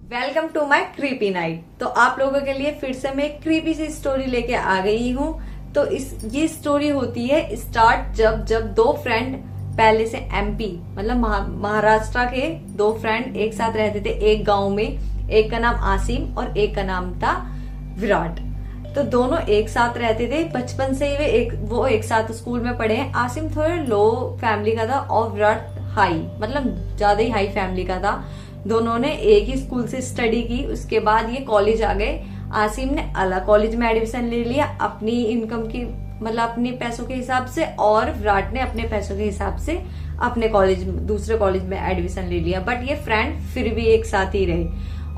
Welcome to my creepy night. तो आप लोगों के लिए फिर से मैं एक क्रीपी सी स्टोरी लेके आ गई हूँ। तो ये स्टोरी होती है स्टार्ट जब दो फ्रेंड पहले से एमपी मतलब महाराष्ट्र के दो फ्रेंड एक साथ रहते थे एक गांव में। एक का नाम आसिम और एक का नाम था विराट। तो दोनों एक साथ रहते थे बचपन से ही। वो एक साथ स्कूल में पढ़े हैं। आसिम थोड़ा लो फैमिली का था और विराट हाई मतलब ज्यादा ही हाई फैमिली का था। दोनों ने एक ही स्कूल से स्टडी की। उसके बाद ये कॉलेज आ गए। आसिम ने अलग कॉलेज में एडमिशन ले लिया अपनी इनकम की मतलब अपने पैसों के हिसाब से, और विराट ने अपने पैसों के हिसाब से अपने कॉलेज दूसरे कॉलेज में एडमिशन ले लिया। बट ये फ्रेंड फिर भी एक साथ ही रहे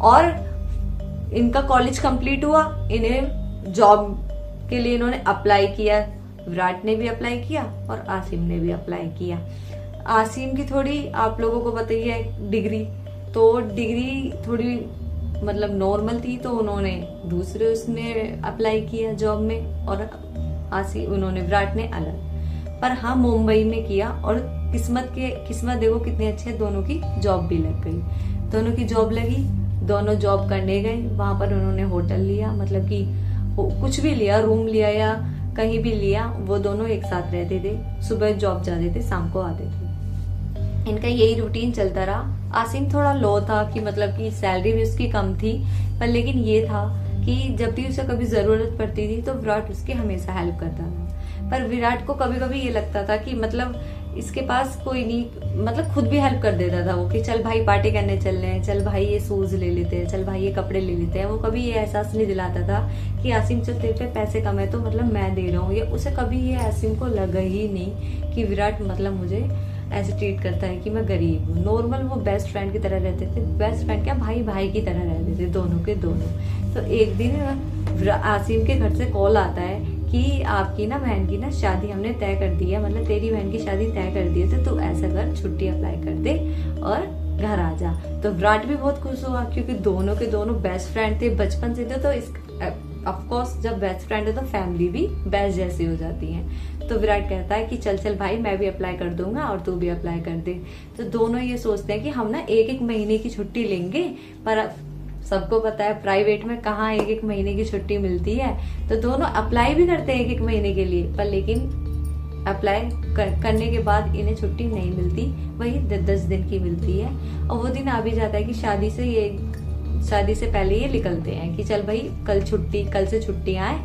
और इनका कॉलेज कंप्लीट हुआ। इन्हें जॉब के लिए इन्होंने अप्लाई किया। विराट ने भी अप्लाई किया और आसिम ने भी अप्लाई किया। आसिम की थोड़ी आप लोगों को पता ही है डिग्री थोड़ी मतलब नॉर्मल थी, तो उन्होंने उसने अप्लाई किया जॉब में और उन्होंने विराट ने अलग। पर हाँ मुंबई में किया और किस्मत देखो कितने अच्छे, दोनों की जॉब भी लग गई। दोनों की जॉब लगी, दोनों जॉब करने गए। वहां पर उन्होंने होटल लिया मतलब कि कुछ भी लिया, रूम लिया या कहीं भी लिया। वो दोनों एक साथ रहते थे। सुबह जॉब जाते थे, शाम को आते थे। इनका यही रूटीन चलता रहा। आसिम थोड़ा लो था कि मतलब कि सैलरी भी उसकी कम थी, पर लेकिन ये था कि जब भी उसे कभी जरूरत पड़ती थी तो विराट उसकी हमेशा हेल्प करता था। पर विराट को कभी कभी ये लगता था कि मतलब इसके पास कोई नहीं, मतलब खुद भी हेल्प कर देता था वो कि चल भाई पार्टी करने चल रहे हैं, चल भाई ये शूज ले लेते हैं, चल भाई ये कपड़े ले लेते हैं। वो कभी ये एहसास नहीं दिलाता था कि आसिम चल तेरे पे पैसे कम है तो मतलब मैं दे रहा हूँ। ये उसे कभी ये आसिम को लगा ही नहीं कि विराट मतलब मुझे ऐसे ट्रीट करता है कि मैं गरीब हूँ। नॉर्मल वो बेस्ट फ्रेंड की तरह रहते थे। बेस्ट फ्रेंड क्या, भाई भाई की तरह रहते थे दोनों के दोनों। तो एक दिन आसिम के घर से कॉल आता है कि आपकी ना बहन की ना शादी हमने तय कर दी है, मतलब तेरी बहन की शादी तय कर दी है, तो तू ऐसा कर छुट्टी अप्लाई कर दे और घर आ जा। तो विराट भी बहुत खुश हुआ क्योंकि दोनों के दोनों बेस्ट फ्रेंड थे बचपन से थे। तो ऑफकोर्स जब बेस्ट फ्रेंड है तो फैमिली भी बेस्ट जैसी हो जाती है। तो विराट कहता है कि चल चल भाई मैं भी अप्लाई कर दूंगा और तू भी अप्लाई कर दे। तो दोनों ये सोचते हैं कि हम ना एक महीने की छुट्टी लेंगे। पर सबको पता है प्राइवेट में कहाँ एक महीने की छुट्टी मिलती है। तो दोनों अप्लाई भी करते हैं एक महीने के लिए, पर लेकिन अप्लाई करने के बाद इन्हें छुट्टी नहीं मिलती, वही 10 दिन की मिलती है। और वो दिन आ भी जाता है कि शादी से पहले ये निकलते हैं कि चल भाई कल से छुट्टियां आए,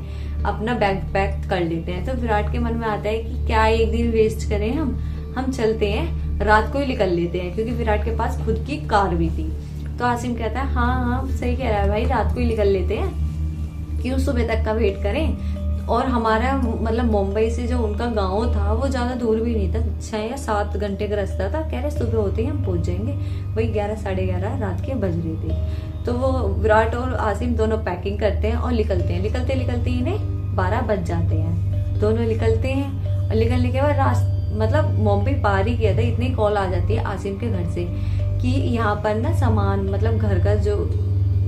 अपना बैग पैक कर लेते हैं। तो विराट के मन में आता है कि क्या एक दिन वेस्ट करें, हम चलते हैं रात को ही निकल लेते हैं, क्योंकि विराट के पास खुद की कार भी थी। तो आसिम कहता है हाँ सही कह रहा है भाई, रात को ही निकल लेते हैं, क्यों सुबह तक का वेट करें। और हमारा मतलब मुंबई से जो उनका गांव था वो ज्यादा दूर भी नहीं था, 6 या 7 घंटे का रास्ता था। कह रहे सुबह होते ही हम पहुंच जाएंगे। वही 11 साढ़े 11 रात के बज रहे थे। तो वो विराट और आसिम दोनों पैकिंग करते हैं और निकलते हैं। निकलते इन्हें 12 बज जाते हैं। दोनों निकलते हैं और निकलने के बाद मतलब मुंबई पार ही किया था, इतनी कॉल आ जाती है आसिम के घर से कि यहाँ पर ना सामान मतलब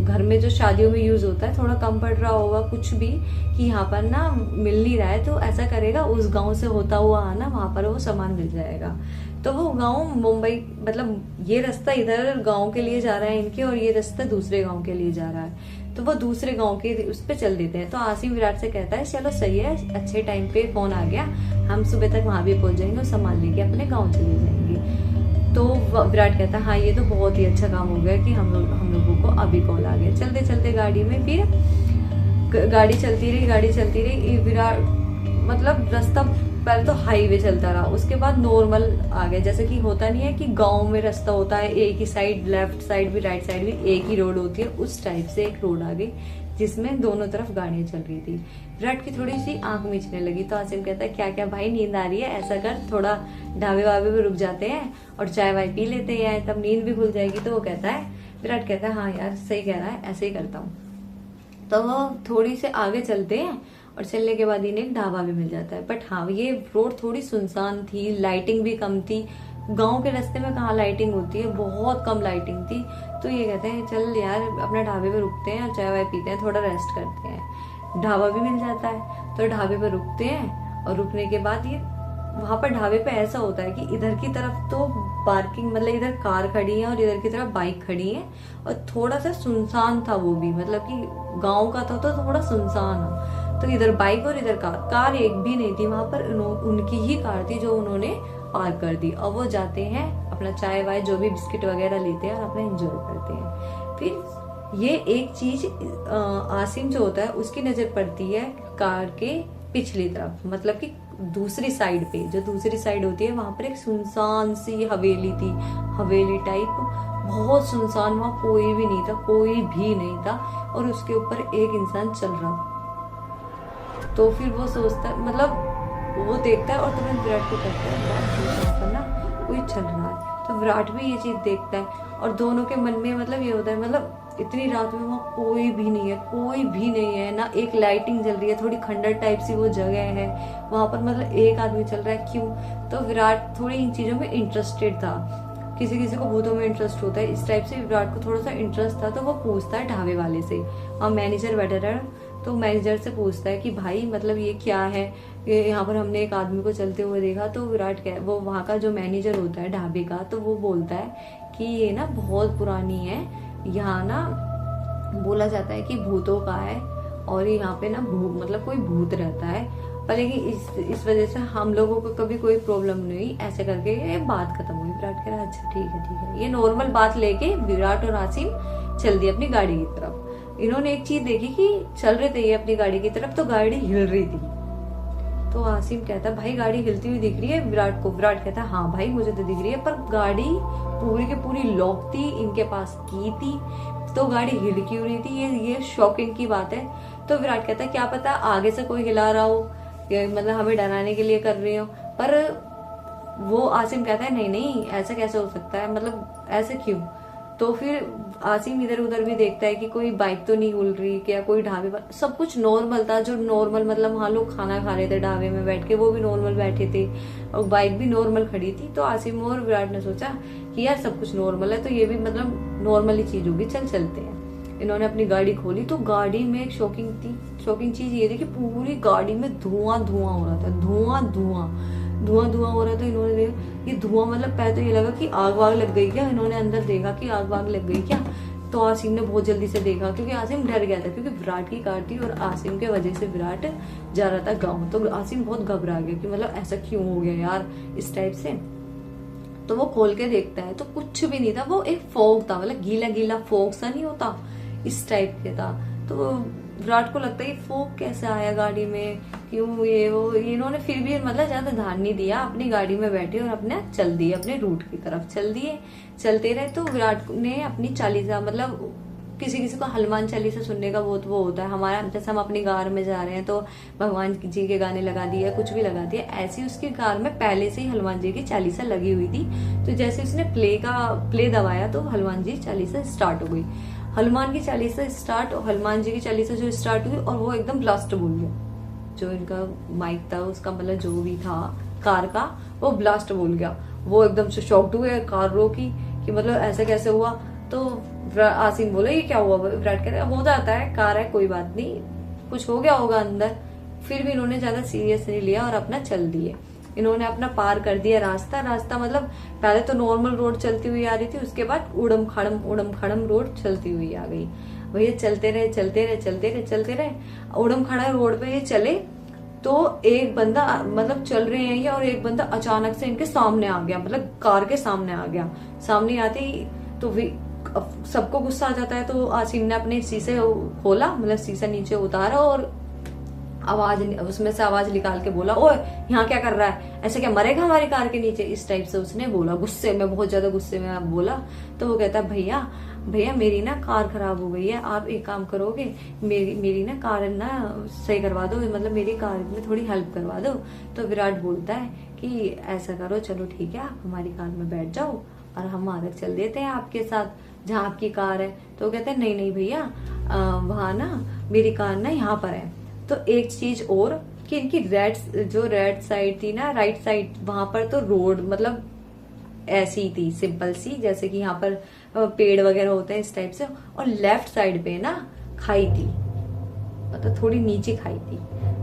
घर में जो शादियों में यूज होता है थोड़ा कम पड़ रहा होगा कुछ भी, कि यहाँ पर ना मिल नहीं रहा है। तो ऐसा करेगा उस गांव से होता हुआ आना, वहां पर वो सामान मिल जाएगा। तो वो गांव मुंबई मतलब ये रास्ता इधर गांव के लिए जा रहा है इनके, और ये रास्ता दूसरे गांव के लिए जा रहा है। तो वो दूसरे गांव के उस पर चल देते हैं। तो आसिम विराट से कहता है चलो सही है, अच्छे टाइम पे फोन आ गया, हम सुबह तक वहां भी पहुंच जाएंगे और सामान लेके अपने गाँव चले जाएंगे। तो विराट कहता है हाँ ये तो बहुत ही अच्छा काम हो गया कि हम लोगों को अभी कॉल आ गया। चलते चलते गाड़ी में फिर गाड़ी चलती रही। विराट मतलब रास्ता पहले तो हाईवे चलता रहा, उसके बाद नॉर्मल आ गया। जैसे कि होता नहीं है कि गांव में रास्ता होता है एक ही साइड, लेफ्ट साइड भी राइट साइड भी एक ही रोड होती है, उस टाइप से एक रोड आ गई जिसमें दोनों तरफ गाड़ियां चल रही थी। विराट की थोड़ी सी आंख मीचने लगी। तो आसिम कहता है क्या क्या भाई नींद आ रही है, ऐसा कर थोड़ा ढाबे वाबे पे रुक जाते हैं और चाय वाय पी लेते हैं, तब नींद भी खुल जाएगी। तो वो कहता है विराट कहता है हाँ यार सही कह रहा है, ऐसे ही करता हूँ। तो वो थोड़ी से आगे चलते हैं और चलने के बाद इन्हें एक ढाबा भी मिल जाता है। बट हाँ ये रोड थोड़ी सुनसान थी, लाइटिंग भी कम थी। गांव के रास्ते में कहाँ लाइटिंग होती है, बहुत कम लाइटिंग थी। तो ये कहते हैं चल यार अपने ढाबे पे रुकते हैं, चाय वाय पीते हैं, थोड़ा रेस्ट करते हैं। ढाबा भी मिल जाता है तो ढाबे पे रुकते हैं और रुकने के बाद ये वहां पर ढाबे पे ऐसा होता है कि इधर की तरफ तो पार्किंग, मतलब इधर कार खड़ी है और इधर की तरफ बाइक खड़ी है, और थोड़ा सा सुनसान था वो भी, मतलब कि गांव का था तो थोड़ा सुनसान है। तो इधर बाइक और इधर कार एक भी नहीं थी वहां पर, उनकी ही कार थी जो उन्होंने पार्क कर दी। और वो जाते हैं अपना चाय वाय जो भी बिस्किट वगैरह लेते हैं और अपना एंजॉय करते हैं। फिर ये एक चीज आसिम जो होता है उसकी नजर पड़ती है कार के पिछली तरफ, मतलब कि दूसरी साइड पे, जो दूसरी साइड होती है वहां पर एक सुनसान सी हवेली थी, हवेली टाइप, बहुत सुनसान, वहां कोई भी नहीं था, कोई भी नहीं था, और उसके ऊपर एक इंसान चल रहा था। तो फिर वो सोचता, मतलब वो देखता है और तुरंत विराट को कहता है यहाँ पर ना कोई चल रहा है। तो विराट भी ये चीज देखता है और दोनों के मन में मतलब ये होता है, मतलब इतनी रात में वहाँ कोई भी नहीं है, कोई भी नहीं है ना, एक लाइटिंग जल रही है, थोड़ी खंडर टाइप सी वो जगह है वहां पर, मतलब एक आदमी चल रहा है, क्यों? तो विराट थोड़ी इन चीजों में इंटरेस्टेड था, किसी किसी को भूतों में इंटरेस्ट होता है, इस टाइप से विराट को थोड़ा सा इंटरेस्ट था। तो वो पूछता है ढाबे वाले से, वहाँ मैनेजर बैठा रहा, तो मैनेजर से पूछता है कि भाई मतलब ये क्या है, यहाँ पर हमने एक आदमी को चलते हुए देखा। तो विराट क्या, वो वहाँ का जो मैनेजर होता है ढाबे का, तो वो बोलता है कि ये ना बहुत पुरानी है, यहाँ ना बोला जाता है कि भूतों का है, और यहाँ पे ना मतलब कोई भूत रहता है, पर लेकिन इस वजह से हम लोगों को कभी कोई प्रॉब्लम नहीं हुई, ऐसे करके ये बात खत्म हुई। विराट कह रहा अच्छा ठीक है, ये नॉर्मल बात लेके विराट और आसिम चल दिए अपनी गाड़ी की तरफ। इन्होंने एक चीज देखी कि चल रहे थे ये अपनी गाड़ी की तरफ, तो गाड़ी हिल रही थी। तो आसिम कहता है भाई गाड़ी हिलती हुई दिख रही है विराट को। विराट कहता है हाँ भाई मुझे तो दिख रही है, पर गाड़ी पूरी की पूरी लॉक थी, इनके पास की थी, तो गाड़ी हिल क्यों रही थी, ये शॉकिंग की बात है। तो विराट कहता है क्या पता आगे से कोई हिला रहा हो, मतलब हमें डराने के लिए कर रही हो। पर वो आसिम कहता है नहीं नहीं ऐसा कैसे हो सकता है, मतलब ऐसे क्यों। तो फिर आसिम इधर उधर भी देखता है कि कोई बाइक तो नहीं उड़ रही क्या, कोई ढाबे पर सब कुछ नॉर्मल था, जो नॉर्मल मतलब वहां लोग खाना खा रहे थे ढाबे में बैठ के, वो भी नॉर्मल बैठे थे और बाइक भी नॉर्मल खड़ी थी। तो आसिम और विराट ने सोचा कि यार सब कुछ नॉर्मल है, तो ये भी मतलब नॉर्मल ही चीज होगी, चल चलते हैं। इन्होंने अपनी गाड़ी खोली तो गाड़ी में एक शॉकिंग चीज ये थी कि पूरी गाड़ी में धुआं हो रहा था, धुआं हो रहा था। इन्होंने देखा ये धुआं, मतलब पहले तो ये लगा कि आग वाग लग गई क्या, इन्होंने अंदर देखा कि आग वाग लग गई क्या। तो आसिम ने बहुत जल्दी से देखा, क्योंकि आसिम डर गया था, क्योंकि विराट की कार थी और आसिम के वजह से विराट जा रहा था गाँव। तो आसिम बहुत घबरा गया कि मतलब ऐसा क्यों हो गया यार, इस टाइप से। तो वो खोल के देखता है तो कुछ भी नहीं था, वो एक फॉग था, मतलब गीला गीला फॉग सा नहीं होता, इस टाइप के था। तो विराट को लगता है ये फोक कैसे आया गाड़ी में, क्यों ये वो, इन्होंने फिर भी मतलब ज्यादा ध्यान नहीं दिया, अपनी गाड़ी में बैठे और अपने चल दिए, अपने रूट की तरफ चल दिए। चलते रहे तो विराट ने अपनी चालीसा, मतलब किसी किसी को हनुमान चालीसा सुनने का बहुत वो होता है, हमारा जैसे हम अपनी कार में जा रहे हैं तो भगवान जी के गाने लगा दिए, कुछ भी लगा दिया, ऐसी उसकी कार में पहले से ही हनुमान जी की चालीसा लगी हुई थी। तो जैसे उसने प्ले दबाया तो हनुमान जी चालीसा स्टार्ट हो गई। हनुमान की चालीसा स्टार्ट, हनुमान जी की चालीसा जो स्टार्ट हुई और वो एकदम ब्लास्ट बोल गया, जो इनका माइक था उसका, मतलब जो भी था कार का, वो ब्लास्ट बोल गया। वो एकदम से शॉक्ड हुए, कार रोकी कि मतलब ऐसा कैसे हुआ। तो आसिम बोले ये क्या हुआ, विराट कह रहे हो जाता है, कार है कोई बात नहीं, कुछ हो गया होगा अंदर। फिर भी इन्होंने ज्यादा सीरियस नहीं लिया और अपना चल दिए। इन्होंने अपना पार कर दिया रास्ता मतलब पहले तो नॉर्मल रोड चलती हुई आ रही थी, उसके बाद उड़म खड़म रोड चलती हुई आ गई। भैया चलते रहे, उड़म खड़ा रोड पे ये चले तो एक बंदा, मतलब चल रहे हैं ये, और एक बंदा अचानक से इनके सामने आ गया, मतलब कार के सामने आ गया। सामने आते ही तो सबको गुस्सा आ जाता है। तो आसिम ने अपने शीशे खोला, मतलब शीशा नीचे उतारा और आवाज, उसमें से आवाज निकाल के बोला, ओए यहाँ क्या कर रहा है, ऐसे क्या मरेगा हमारी कार के नीचे, इस टाइप से उसने बोला, गुस्से में, बहुत ज्यादा गुस्से में बोला। तो वो कहता है भैया मेरी ना कार खराब हो गई है, आप एक काम करोगे, मेरी ना कार ना सही करवा दो, मतलब मेरी कार में थोड़ी हेल्प करवा दो। तो विराट बोलता है कि ऐसा करो, चलो ठीक है आप हमारी कार में बैठ जाओ और हम आगे चल देते हैं आपके साथ जहाँ आपकी कार है। तो वो कहते हैं नहीं भैया, वहां ना मेरी कार ना यहाँ पर है। तो एक चीज और कि इनकी रेड साइड थी ना, राइट साइड, वहां पर तो रोड मतलब ऐसी थी सिंपल सी, जैसे कि यहाँ पर पेड़ वगैरह होते हैं इस टाइप से, और लेफ्ट साइड पे ना खाई थी, मतलब थोड़ी नीचे खाई थी।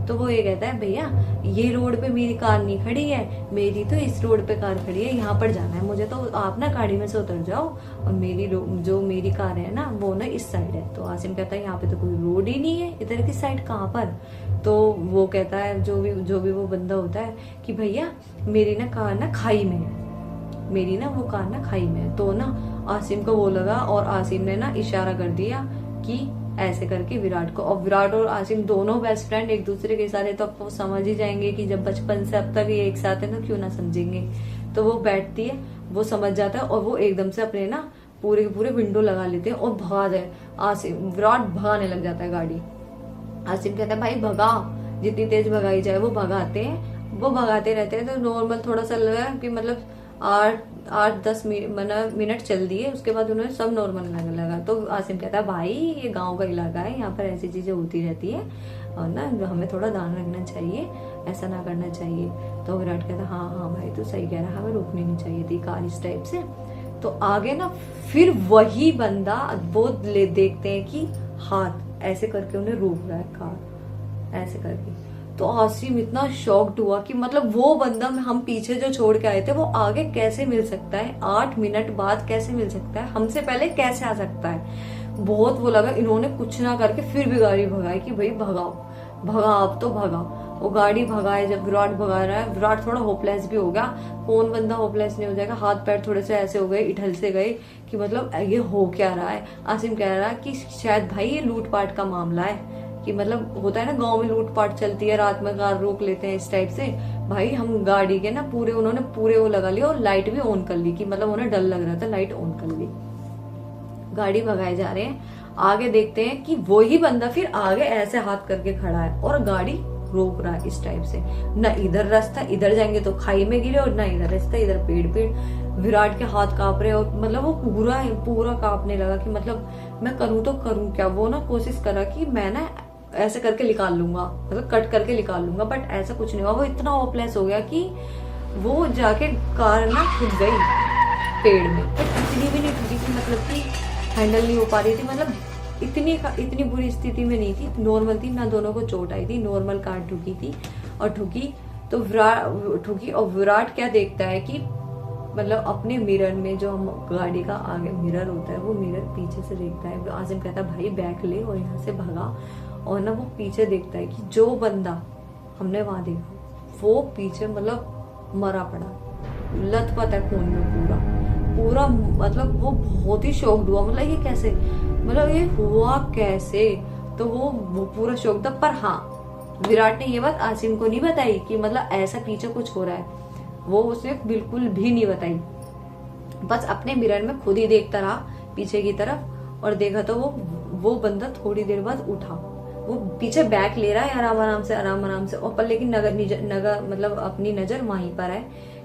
तो वो ये कहता है भैया ये रोड पे मेरी कार नहीं खड़ी है, मेरी तो इस रोड पे कार खड़ी है, यहाँ पर जाना है मुझे, तो आप ना गाड़ी में से उतर जाओ और जो मेरी कार है ना वो ना इस साइड है। तो आसिम कहता है यहाँ पे तो कोई रोड ही नहीं है, इधर की साइड कहाँ पर। तो वो कहता है जो भी वो बंदा होता है कि भैया मेरी ना कार ना खाई में है, मेरी ना वो कार ना खाई में है। तो ना आसिम को वो लगा और आसिम ने ना इशारा कर दिया कि ऐसे करके विराट को, और विराट और आसिम दोनों बेस्ट फ्रेंड एक दूसरे के इशारे तो अब वो समझ ही जाएंगे कि जब बचपन से अब तक ये एक साथ है तो क्यों ना समझेंगे। तो वो बैठती है, वो समझ जाता है और वो एकदम से अपने ना पूरे के पूरे विंडो लगा लेते हैं और भगा जाए। आसिम विराट भगाने लग जाता है गाड़ी। आसिम कहता है भाई भगा, जितनी तेज भगाई जाए। वो भगाते हैं, वो भगाते रहते हैं। तो नॉर्मल थोड़ा सा लगा कि मतलब 8-10 मिनट चल दिए, उसके बाद उन्हें सब नॉर्मल लगने लगा। तो आसिम कहता है भाई ये गांव का इलाका है, यहाँ पर ऐसी चीजें होती रहती है और ना हमें थोड़ा ध्यान रखना चाहिए, ऐसा ना करना चाहिए। तो विराट कहता है हाँ भाई तू सही कह रहा है, हमें रोकनी नहीं चाहिए थी कार इस टाइप से। तो आगे ना फिर वही बंदा वो देखते हैं कि हाथ ऐसे करके उन्हें रोक रहा है कार, ऐसे करके। तो आसिम इतना शॉक्ड हुआ कि मतलब वो बंदा हम पीछे जो छोड़ के आए थे वो आगे कैसे मिल सकता है, 8 मिनट बाद कैसे मिल सकता है, हमसे पहले कैसे आ सकता है। बहुत वो लगा। इन्होंने कुछ ना करके फिर भी गाड़ी भगाई कि भाई भगाओ भगा, अब तो भगा। वो गाड़ी भगाए, जब विराट भगा रहा है, विराट थोड़ा होपलेस भी हो गया। कौन बंदा होपलेस नहीं हो जाएगा, हाथ पैर थोड़े से ऐसे हो गए, इठल से गए कि मतलब ये हो क्या रहा है। आसिम कह रहा है कि शायद भाई ये लूटपाट का मामला है, कि मतलब होता है ना गांव में लूटपाट चलती है, रात में कार रोक लेते हैं इस टाइप से। भाई हम गाड़ी के ना उन्होंने पूरे वो लगा लिया और लाइट भी ऑन कर ली कि मतलब उन्हें डर लग रहा था, लाइट ऑन कर ली। गाड़ी भगाए जा रहे हैं, आगे देखते हैं कि वही बंदा फिर आगे ऐसे हाथ करके खड़ा है और गाड़ी रोक रहा है इस टाइप से। न इधर रास्ता, इधर जाएंगे तो खाई में गिरे, और न इधर रास्ता, इधर पेड़। विराट के हाथ कांप रहे और मतलब वो पूरा कांपने लगा कि मतलब मैं करूं तो करूं क्या। वो ना कोशिश करा कि मैं ना ऐसे करके निकाल लूंगा, मतलब कट करके निकाल लूंगा, बट ऐसा कुछ नहीं हुआ। वो इतना होपलेस हो गया कि वो जाके कार ना ठुक गई पेड़ में। तो इतनी भी नहीं ठुकी थी, मतलब कि हैंडल नहीं हो पा रही थी, मतलब इतनी बुरी स्थिति में नहीं थी, नॉर्मल थी, ना दोनों को चोट आई थी, नॉर्मल कार ठुकी थी। और ठुकी तो विराट क्या देखता है कि मतलब अपने मिरर में, जो हम गाड़ी का आगे मिरर होता है, वो मिरर पीछे से देखता है। आसिम कहता है भाई बैक ले और यहाँ से भगा। और ना वो पीछे देखता है कि जो बंदा हमने वहां देखा वो पीछे मतलब मरा पड़ा, लथपथ है खून में पूरा। मतलब वो बहुत ही शॉक्ड हुआ, मतलब ये कैसे, मतलब ये हुआ कैसे। तो वो पूरा शॉक्ड था। पर हाँ, विराट ने ये बात आसिम को नहीं बताई कि मतलब ऐसा पीछे कुछ हो रहा है, वो उसे बिल्कुल भी नहीं बताई। बस अपने मिरर में खुद ही देखता रहा पीछे की तरफ, और देखा तो वो बंदा थोड़ी देर बाद उठा। वो पीछे बैक ले रहा है आराम आराम से, और पर लेकिन नगर मतलब अपनी नजर वहीं पर है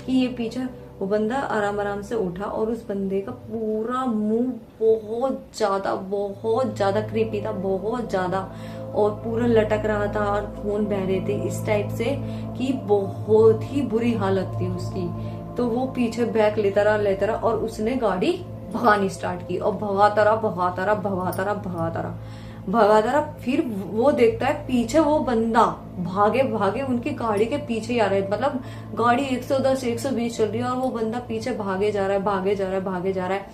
कि ये पीछे वो बंदा आराम से उठा, और उस बंदे का पूरा मुंह बहुत ज्यादा क्रीपी था, बहुत ज्यादा, और पूरा लटक रहा था और खून बह रहे थे इस टाइप से कि बहुत ही बुरी हालत थी उसकी। तो वो पीछे बैक लेता रहा और उसने गाड़ी भगानी स्टार्ट की, और भगाता रहा। फिर वो देखता है पीछे वो बंदा भागे उनकी गाड़ी के पीछे ही आ रहा है। मतलब गाड़ी 110 120 चल रही है और वो बंदा पीछे भागे जा रहा है।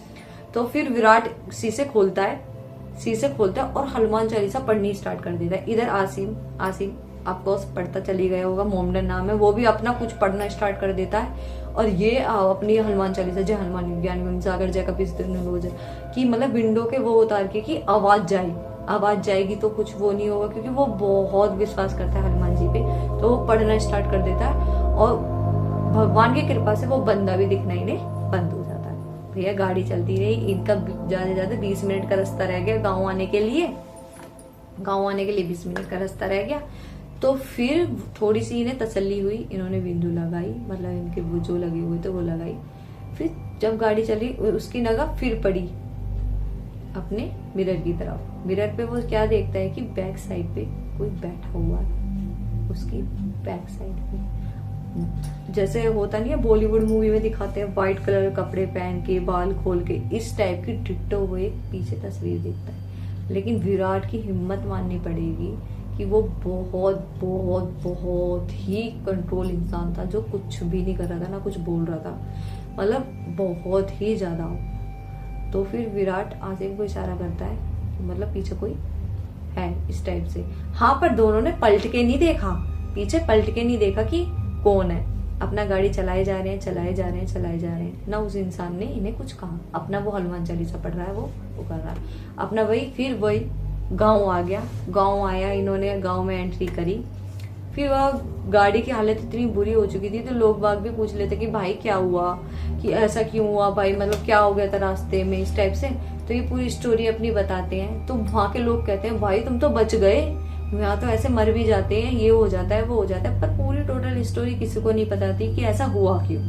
तो फिर विराट शीशे खोलता है और हनुमान चालीसा पढ़नी स्टार्ट कर देता है। इधर आसिम आपको पढ़ता चली गया होगा, मोमडन नाम है, वो भी अपना कुछ पढ़ना स्टार्ट कर देता है। और ये अपनी हनुमान चालीसा, जय हनुमान विज्ञान सागर जय कपीस की मतलब विंडो के वो उतार के कि आवाज जाएगी तो कुछ वो नहीं होगा, क्योंकि वो बहुत विश्वास करता है हनुमान जी पे। तो वो पढ़ना स्टार्ट कर देता है और भगवान की कृपा से वो बंदा भी दिखना इन्हें बंद हो जाता है। भैया गाड़ी चलती रही, इनका ज्यादा 20 मिनट का रास्ता रह गया गाँव आने के लिए 20 मिनट का रास्ता रह गया। तो फिर थोड़ी सी इन्हें तसल्ली हुई, इन्होंने बिंदु लगाई, मतलब इनके वो जो लगे हुए थे वो लगाई। फिर जब गाड़ी चली उसकी नगाह फिर पड़ी अपने मिरर की तरफ। मिरर पे वो क्या देखता है कि बैक साइड पे कोई बैठा हुआ है, उसकी बैक साइड पे। जैसे होता नहीं है बॉलीवुड मूवी में दिखाते हैं, व्हाइट कलर कपड़े पहन के, बाल खोल के, इस टाइप की डिट्टो वो एक पीछे तस्वीर देखता है। लेकिन विराट की हिम्मत माननी पड़ेगी कि वो बहुत बहुत बहुत ही कंट्रोल इंसान था, जो कुछ भी नहीं कर रहा था, ना कुछ बोल रहा था, मतलब बहुत ही ज्यादा। तो फिर विराट आसिम को इशारा करता है कि मतलब पीछे कोई है इस टाइप से। हाँ, पर दोनों ने पलट के नहीं देखा, पीछे पलट के नहीं देखा कि कौन है। अपना गाड़ी चलाए जा रहे हैं, चलाए जा रहे हैं, चलाए जा रहे हैं। ना उस इंसान ने इन्हें कुछ कहा, अपना वो हनुमान चालीसा पढ़ रहा है, वो कर रहा है अपना। वही वही गांव आ गया, गांव आया, इन्होंने गांव में एंट्री करी। फिर वह गाड़ी की हालत इतनी बुरी हो चुकी थी, तो लोग बाग भी पूछ लेते कि भाई क्या हुआ, कि ऐसा क्यों हुआ भाई, मतलब क्या हो गया था रास्ते में, इस टाइप से। तो ये पूरी स्टोरी अपनी बताते हैं। तो वहां के लोग कहते हैं भाई तुम तो बच गए, यहाँ तो ऐसे मर भी जाते हैं, ये हो जाता है, वो हो जाता है। पर पूरी टोटल स्टोरी किसी को नहीं पता थी कि ऐसा हुआ क्यों।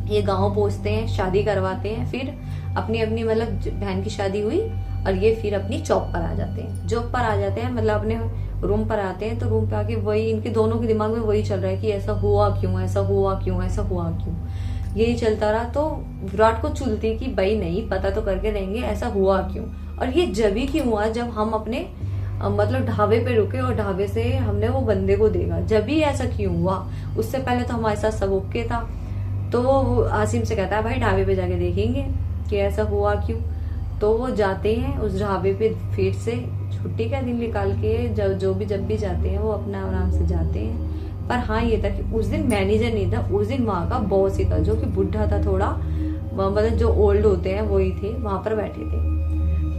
ये गाँव पहुंचते हैं, शादी करवाते हैं, फिर अपनी अपनी मतलब बहन की शादी हुई और ये फिर अपनी जॉब पर आ जाते हैं, जॉब पर आ जाते हैं, मतलब अपने रूम पर आते हैं। तो रूम पे आके वही इनके दोनों के दिमाग में वही चल रहा है कि ऐसा हुआ क्यों, ऐसा हुआ क्यों, ऐसा हुआ क्यों, यही चलता रहा। तो विराट को चुलती कि भाई नहीं, पता तो करके रहेंगे ऐसा हुआ क्यों। और ये जब ही क्यों हुआ जब हम अपने मतलब ढाबे पे रुके और ढाबे से हमने वो बंदे को देखा, जब ही ऐसा क्यों हुआ। उससे पहले तो हमारे साथ सब ओके था। तो वो आसिम से कहता है भाई ढाबे पे जाके देखेंगे कि ऐसा हुआ क्यों। तो वो जाते हैं उस ढाबे पे, फिर से छुट्टी का दिन निकाल के जब भी जाते हैं वो अपना आराम से जाते हैं। पर हाँ ये था कि उस दिन मैनेजर नहीं था, उस दिन वहाँ का बॉस ही था, जो कि बुढ़ा था थोड़ा, मतलब जो ओल्ड होते हैं वही थे, वहां पर बैठे थे।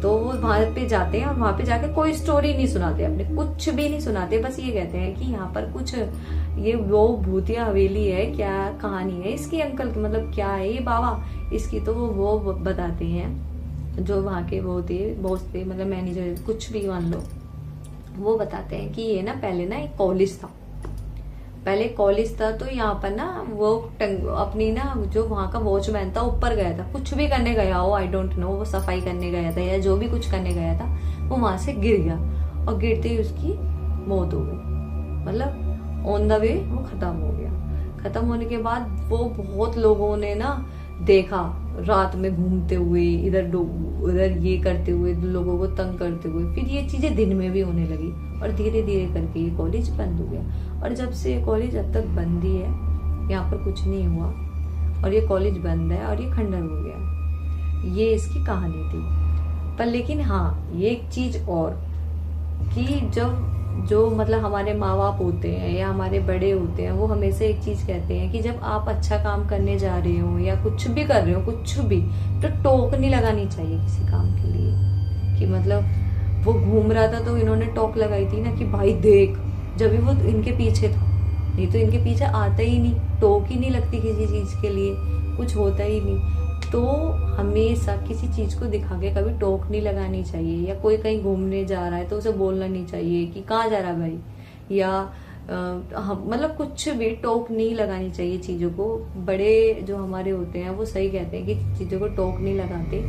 तो वो वहां पे जाते हैं और वहां पे जाके कोई स्टोरी नहीं सुनाते, अपने कुछ भी नहीं सुनाते, बस ये कहते हैं कि यहाँ पर कुछ ये वो भूतिया हवेली है, क्या कहानी है इसकी अंकल की, मतलब क्या है ये बाबा इसकी। तो वो बताते हैं, जो वहाँ के वो थे बॉस थे, मतलब मैनेजर कुछ भी मान लो, वो बताते हैं कि ये ना पहले ना एक कॉलेज था, पहले कॉलेज था। तो यहाँ पर ना वो अपनी ना जो वहाँ का वॉचमैन था ऊपर गया था, कुछ भी करने गया हो, आई डोंट नो, वो सफाई करने गया था या जो भी कुछ करने गया था, वो वहां से गिर गया और गिरते ही उसकी मौत हो गई, मतलब ऑन द वे वो खत्म हो गया। खत्म होने के बाद वो बहुत लोगों ने ना देखा, रात में घूमते हुए इधर उधर ये करते हुए, लोगों को तंग करते हुए। फिर ये चीजें दिन में भी होने लगी और धीरे धीरे करके ये कॉलेज बंद हो गया। और जब से ये कॉलेज अब तक बंद ही है, यहाँ पर कुछ नहीं हुआ और ये कॉलेज बंद है और ये खंडर हो गया। ये इसकी कहानी थी। पर लेकिन हाँ ये एक चीज और कि जब जो मतलब हमारे माँ बाप होते हैं या हमारे बड़े होते हैं, वो हमेशा एक चीज कहते हैं कि जब आप अच्छा काम करने जा रहे हो या कुछ भी कर रहे हो, कुछ भी, तो टोक नहीं लगानी चाहिए किसी काम के लिए। कि मतलब वो घूम रहा था तो इन्होंने टोक लगाई थी ना कि भाई देख, जब भी वो इनके पीछे था, नहीं तो इनके पीछे आता ही नहीं, टोक ही नहीं लगती किसी चीज के लिए, कुछ होता ही नहीं। तो हमेशा किसी चीज को दिखा के कभी टोक नहीं लगानी चाहिए। या कोई कहीं घूमने जा रहा है तो उसे बोलना नहीं चाहिए कि कहाँ जा रहा है भाई, या मतलब कुछ भी टोक नहीं लगानी चाहिए चीजों को। बड़े जो हमारे होते हैं वो सही कहते हैं कि चीजों को टोक नहीं लगाते।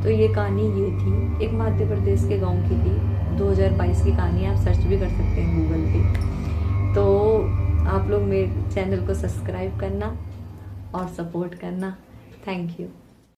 तो ये कहानी ये थी, एक मध्य प्रदेश के गाँव की थी, 2022 की कहानी। आप सर्च भी कर सकते हैं गूगल पे। तो आप लोग मेरे चैनल को सब्सक्राइब करना और सपोर्ट करना। Thank you.